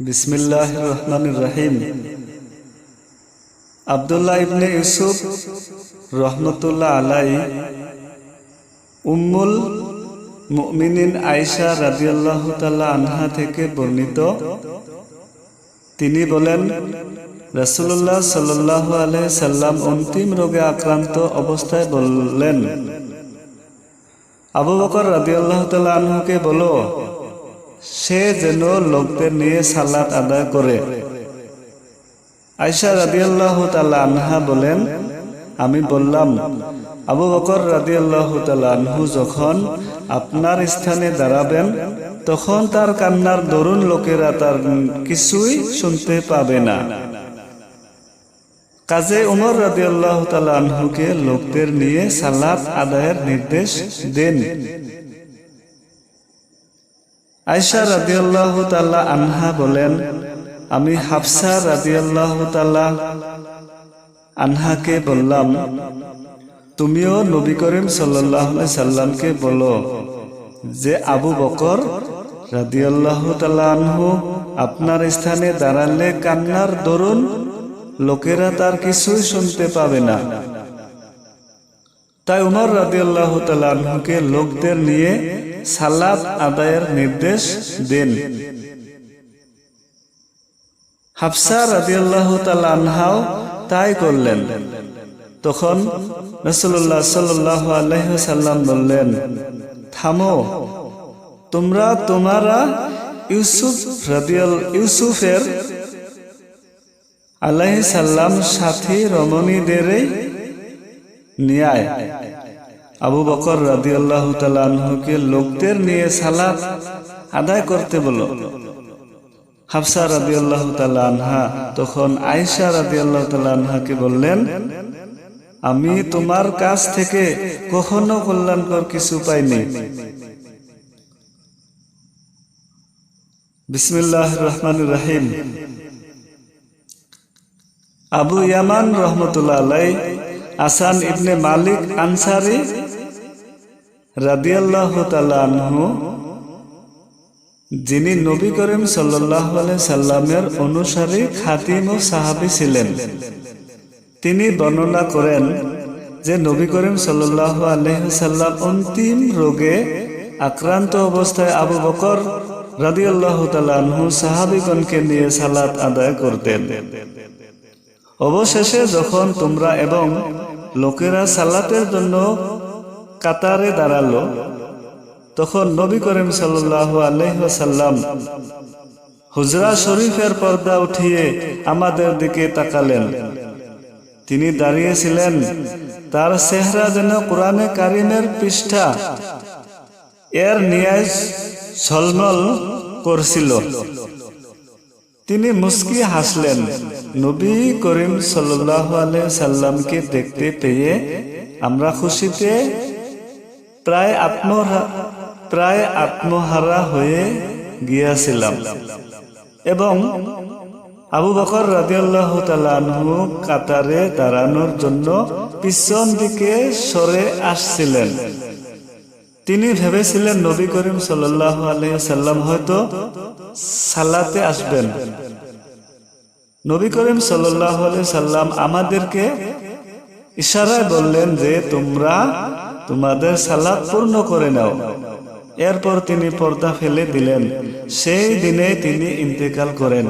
বিসমিল্লাহির রহমানির রহিম। আব্দুল্লাহ ইবনে ইউসুফ রহমতুল্লাহ আলাইহি উম্মুল মুমিনিন আয়েশা রাদিয়াল্লাহু তাআলা আনহা থেকে বর্ণিত, তিনি বলেন, রাসূলুল্লাহ সাল্লাল্লাহু আলাইহি সাল্লাম অন্তিম রোগে আক্রান্ত অবস্থায় বললেন, আবু বকর রাদিয়াল্লাহু তাআলা আনহুকে বলো, সে যেন লোকদের নিয়ে সালাত আদায় করে। আয়েশা রাদিয়াল্লাহু তাআলা আনহা বলেন, আমি বললাম, আবু বকর রাদিয়াল্লাহু তাআলা আনহু যখন আপনার স্থানে দাঁড়াবেন তখন তার কান্নার দরুন লোকেরা তার কিছুই শুনতে পাবে না। কাজে ওমর রাদিয়াল্লাহু তাআলা আনহুকে লোকদের নিয়ে সালাত আদায়ের নির্দেশ দেন। আয়েশা রাদিয়াল্লাহু তাআলা আনহা বলেন, আমি হাফসা রাদিয়াল্লাহু তাআলা আনহাকে বললাম, তুমিও নবী করিম সাল্লাল্লাহু আলাইহি সাল্লামকে বলো যে আবু বকর রাদিয়াল্লাহু তাআলা আনহু আপনার স্থানে দাঁড়ালে কান্নার দরুন লোকেরা তার কিছুই শুনতে পাবে না। তাই ওমর রাদিয়াল্লাহু তাআলা আনহুকে লোকদের নিয়ে সালাত আদায়ের নির্দেশ দেন। হাফসা রাদিয়াল্লাহু তাআলা আনহাও তাই করলেন। তখন রাসূলুল্লাহ সাল্লাল্লাহু আলাইহি ওয়াসাল্লাম বললেন, থামো, তোমরা ইউসুফের আলাইহিস সালাম সাথী রমণীদেরই নিয়ে আয়। আবু বকর রাদিয়াল্লাহু তাআলা আনহুকে লোকদের নিয়ে সালাত আদায় করতে বলো। হাফসা রাদিয়াল্লাহু তাআলা আনহা তখন আয়েশা রাদিয়াল্লাহু তাআলা আনহাকে বললেন, আমি তোমার কাছ থেকে কখনো কল্যাণকর কিছু পাইনি। বিসমিল্লাহির রহমানির রহিম। আবু ইয়ামান রহমতুল্লাহ আলাইহি আসান ইবনে মালিক আনসারী রাদিয়াল্লাহু তাআলা আনহু, যিনি নবী করিম সাল্লাল্লাহু আলাইহি সাল্লামের অনুসারী খাতিম ও সাহাবী ছিলেন, তিনি বর্ণনা করেন যে নবী করিম সাল্লাল্লাহু আলাইহি সাল্লাম অন্তিম রোগে আক্রান্ত অবস্থায় আবু বকর রাদিয়াল্লাহু তাআলা আনহু সাহাবীগণকে নিয়ে সালাত আদায় করতেন। অবশেষে যখন তোমরা এবং লোকেরা সালাতের জন্য কাতারে দাঁড়ালো, তখন নবী করিম সাল্লাল্লাহু আলাইহি ওয়াসাল্লাম হুজরা শরীফের পর্দা উঠিয়ে আমাদের দিকে তাকালেন। তিনি দাঁড়িয়েছিলেন, তার চেহারা যেন কোরআনে কারিমের পৃষ্ঠা এর ন্যায় ঝলমল করছিল। তিনি মুস্কি হাসলেন। নবী করিম সাল্লাল্লাহু আলাইহি সাল্লামকে দেখতে পেয়ে আমরা খুশিতে প্রায় আত্মহারা হয়ে গিয়েছিলাম এবং আবু বকর রাদিয়াল্লাহু তাআলা আনহু কাতারে দাঁড়ানোর জন্য পিছন দিকে সরে আসছিলেন। তিনি ভেবেছিলেন নবী করিম সাল্লাল্লাহু আলাইহি সাল্লাম হয়তো সালাতে আসবেন। নবী করিম সাল্লাল্লাহু আলাইহি সাল্লাম আমাদেরকে ইশারায় বললেন যে তোমরা তোমাদের সালাত পূর্ণ করে নাও। এরপর তিনি পর্দা ফেলে দিলেন। সেই দিনে তিনি ইন্তেকাল করেন।